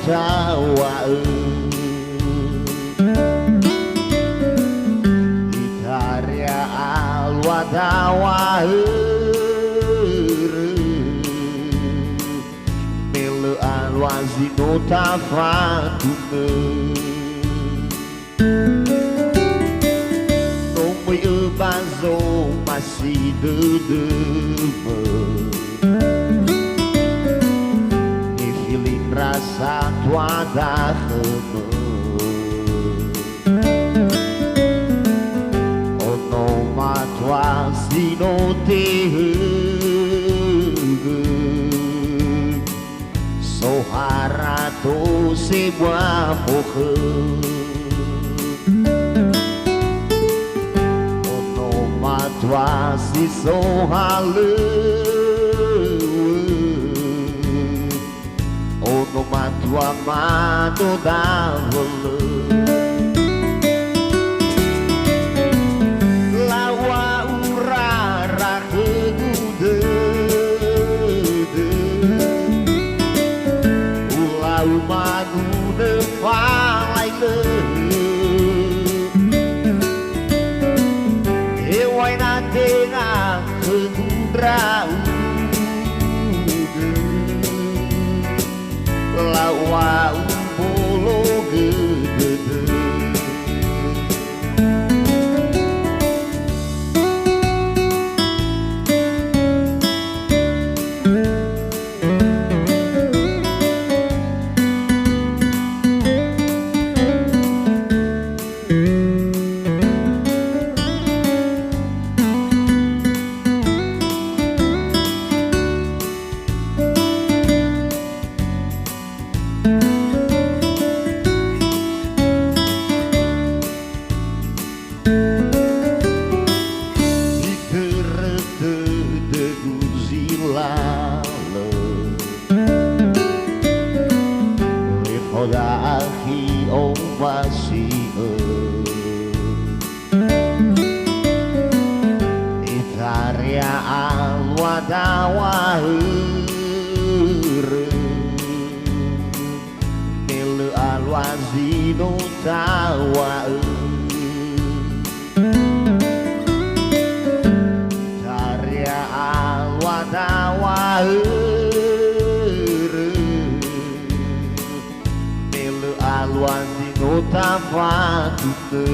tawa Itaria alwadawa Mele alwazino tafadune Nomoi bazo masih dedeme Rasa tua da khama Ono ma tua sino te Sohara to se bua pokhe Ono ma tua si sohale Ono matua mano da vole Lawa urara kegude Ulau manu ne falai le Ewai na tena kegudrau Lawa umpolo gede Lefoda akhi ovasi Itaria alwadawa Mele alwazino tawa Itaria alwadawa Alwazino tafadune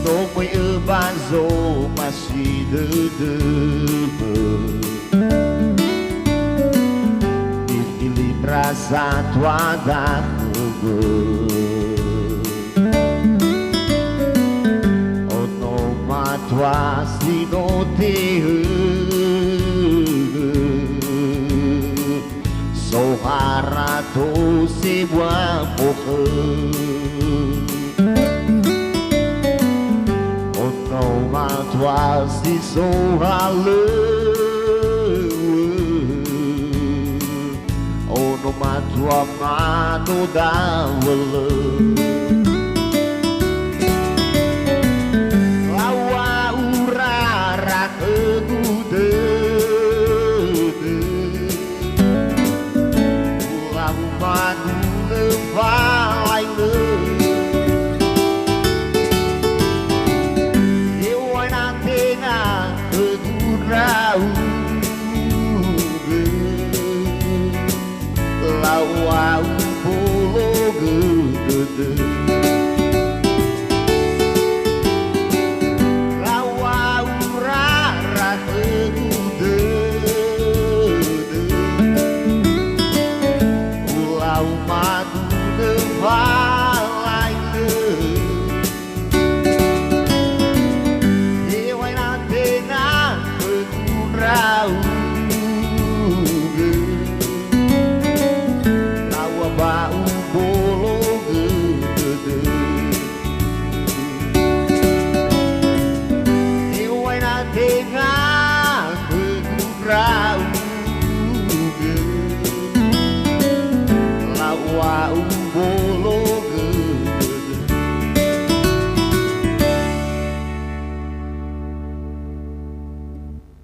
Nomoi bazo masih dedeme Dipilih rasa tua da Ono matua sino te Sohara to se bua pokhe Ono matua si sohale Ono matua mano da vole Lawa urara kegude Manu ne vai le Eu ai na tena kedurau Lawa polo gede Lawa urara kegude Madu ne vai le Eu ai na tena kedurau Lawa bau bolo gede Eu ai na tena kedurau Wa umbo